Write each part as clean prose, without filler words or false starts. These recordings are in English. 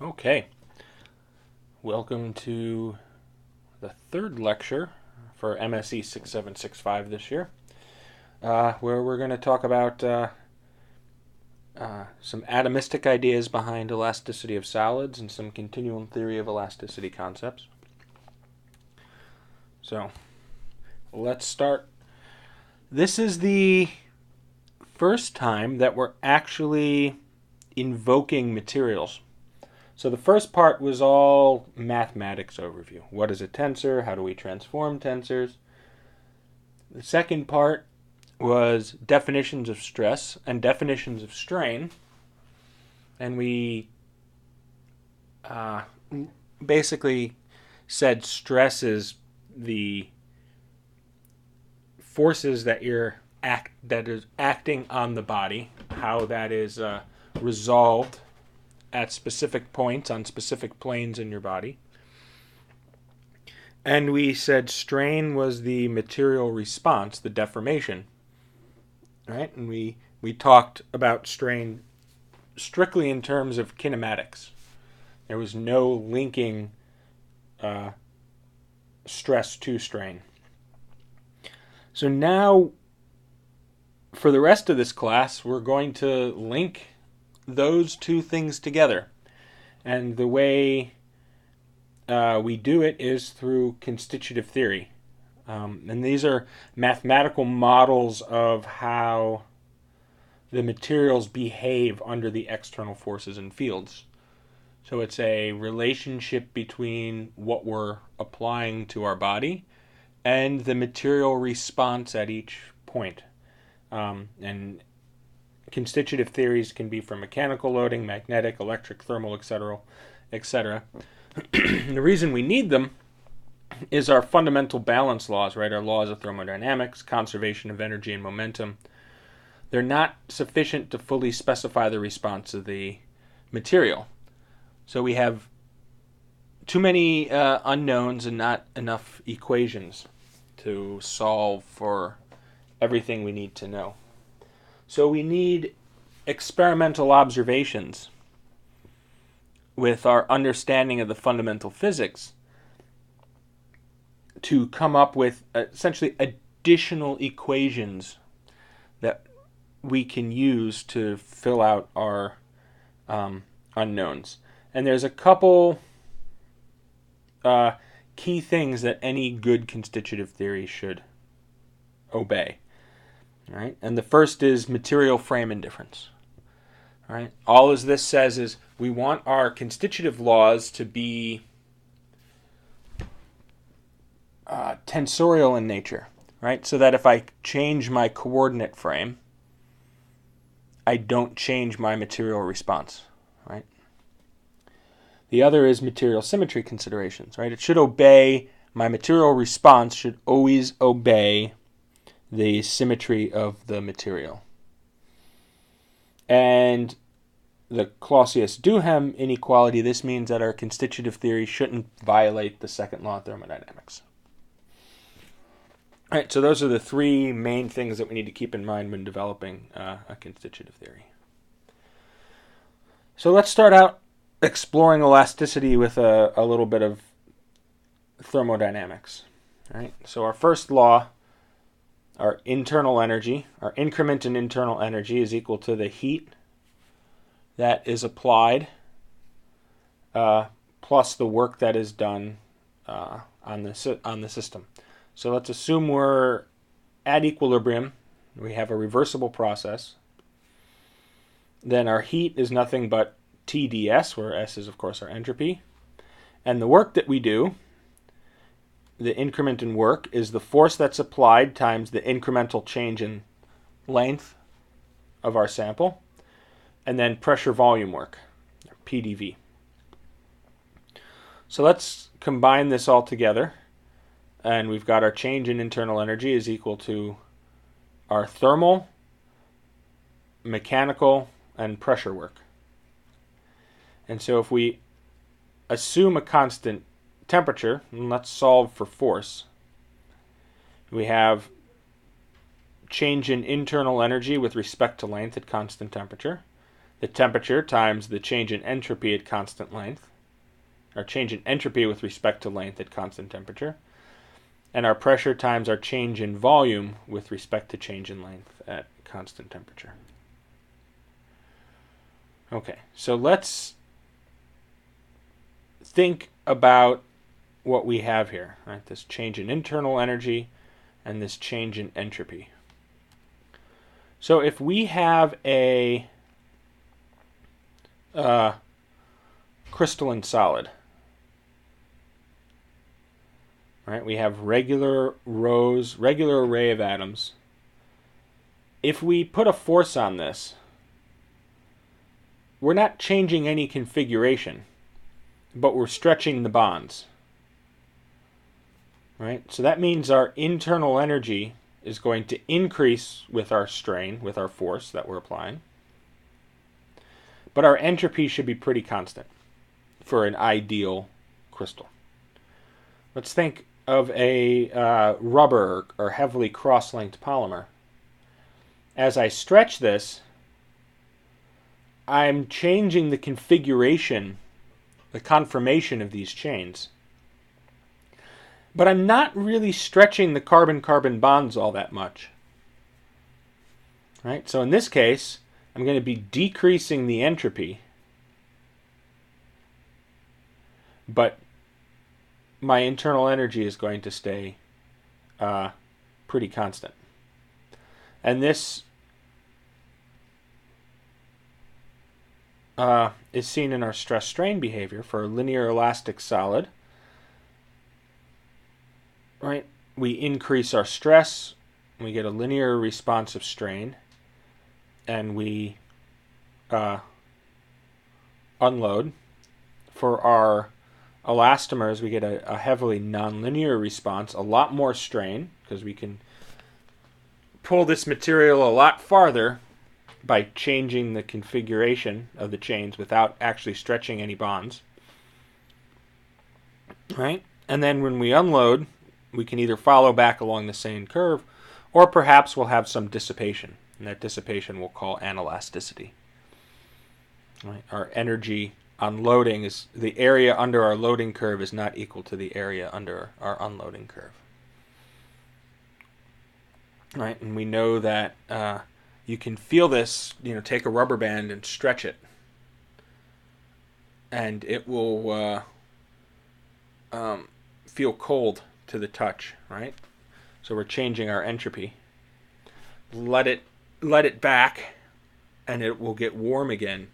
Okay, welcome to the third lecture for MSE 6765 this year, where we're going to talk about some atomistic ideas behind elasticity of solids and some continuum theory of elasticity concepts. So, let's start. This is the first time that we're actually invoking materials. So the first part was all mathematics overview. What is a tensor? How do we transform tensors? The second part was definitions of stress and definitions of strain. And we basically said stress is the forces that is acting on the body, how that is resolved at specific points on specific planes in your body. And we said strain was the material response, the deformation. Right? And we talked about strain strictly in terms of kinematics. There was no linking stress to strain. So now, for the rest of this class, we're going to link those two things together. And the way we do it is through constitutive theory. And these are mathematical models of how the materials behave under the external forces and fields. So it's a relationship between what we're applying to our body and the material response at each point. And constitutive theories can be for mechanical loading, magnetic, electric, thermal, etc., etc. The reason we need them is our fundamental balance laws, right? Our laws of thermodynamics, conservation of energy and momentum. They're not sufficient to fully specify the response of the material. So we have too many unknowns and not enough equations to solve for everything we need to know. So we need experimental observations with our understanding of the fundamental physics to come up with essentially additional equations that we can use to fill out our unknowns. And there's a couple key things that any good constitutive theory should obey. Right? And the first is material frame indifference. Right? All as this says is we want our constitutive laws to be tensorial in nature, right? So that if I change my coordinate frame, I don't change my material response, right? The other is material symmetry considerations, right? It should obey, my material response should always obey the symmetry of the material. And the Clausius-Duhem inequality, this means that our constitutive theory shouldn't violate the second law of thermodynamics. All right, so those are the three main things that we need to keep in mind when developing a constitutive theory. So let's start out exploring elasticity with a little bit of thermodynamics. All right, so our first law, our internal energy, our increment in internal energy is equal to the heat that is applied plus the work that is done on the system. So let's assume we're at equilibrium. We have a reversible process. Then our heat is nothing but TdS, where S is, of course, our entropy. And the work that we do, the increment in work, is the force that's applied times the incremental change in length of our sample, and then pressure volume work, PdV. So let's combine this all together, and we've got our change in internal energy is equal to our thermal, mechanical, and pressure work. And so if we assume a constant temperature, and let's solve for force, we have change in internal energy with respect to length at constant temperature. the temperature times the change in entropy at constant length, or change in entropy with respect to length at constant temperature, and our pressure times our change in volume with respect to change in length at constant temperature. Okay, so let's think about what we have here, right? This change in internal energy and this change in entropy. So if we have a crystalline solid, right? We have regular rows, regular array of atoms. If we put a force on this, we're not changing any configuration, but we're stretching the bonds. Right? So that means our internal energy is going to increase with our strain, with our force that we're applying. But our entropy should be pretty constant for an ideal crystal. Let's think of a rubber or heavily cross-linked polymer. As I stretch this, I'm changing the configuration, the conformation of these chains. But I'm not really stretching the carbon-carbon bonds all that much. Right? So in this case, I'm going to be decreasing the entropy, but my internal energy is going to stay pretty constant. And this is seen in our stress-strain behavior for a linear elastic solid. Right? We increase our stress, we get a linear response of strain, and we unload. For our elastomers, we get a heavily nonlinear response, a lot more strain, because we can pull this material a lot farther by changing the configuration of the chains without actually stretching any bonds. Right? And then when we unload, we can either follow back along the same curve, or perhaps we'll have some dissipation. And that dissipation we'll call anelasticity. Right? Our energy on loading is the area under our loading curve is not equal to the area under our unloading curve. Right? And we know that you can feel this, take a rubber band and stretch it. And it will feel cold to the touch, right? So we're changing our entropy. Let it back, and it will get warm again.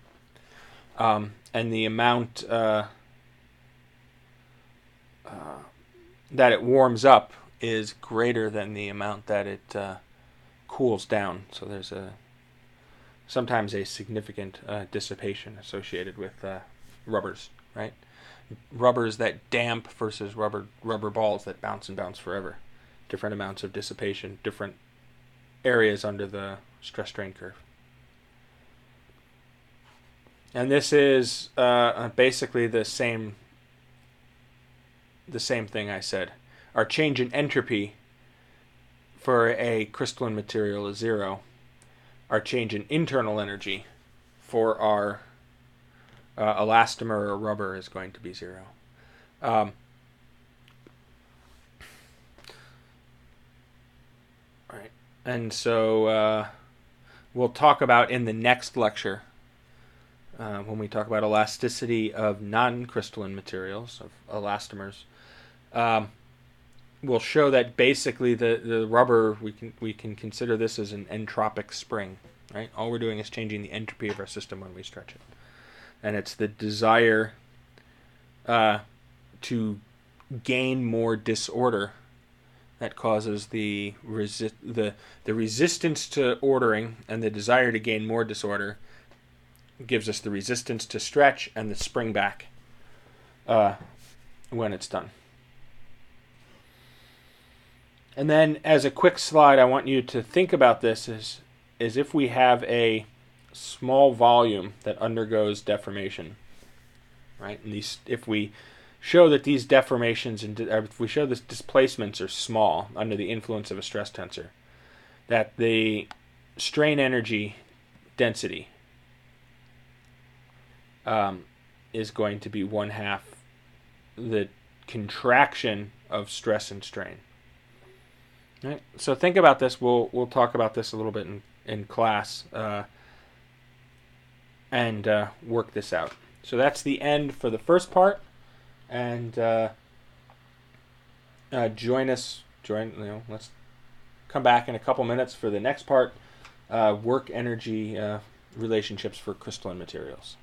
And the amount that it warms up is greater than the amount that it cools down. So there's sometimes a significant dissipation associated with rubbers, right? Rubbers that damp versus rubber balls that bounce and bounce forever. Different amounts of dissipation, different areas under the stress-strain curve. And this is basically the same thing I said. Our change in entropy for a crystalline material is 0. Our change in internal energy for our elastomer or rubber is going to be 0. Right. And so we'll talk about in the next lecture, when we talk about elasticity of non-crystalline materials, of elastomers, we'll show that basically the rubber, we can consider this as an entropic spring. Right? All we're doing is changing the entropy of our system when we stretch it. And it's the desire to gain more disorder that causes the resistance to ordering, and the desire to gain more disorder gives us the resistance to stretch and the spring back when it's done. And then as a quick slide, I want you to think about this is if we have a small volume that undergoes deformation, right? And if we show that these deformations, if we show that displacements are small under the influence of a stress tensor, that the strain energy density is going to be 1/2 the contraction of stress and strain. Right? So think about this. We'll talk about this a little bit in class and work this out. So that's the end for the first part. And let's come back in a couple minutes for the next part, work energy relationships for crystalline materials.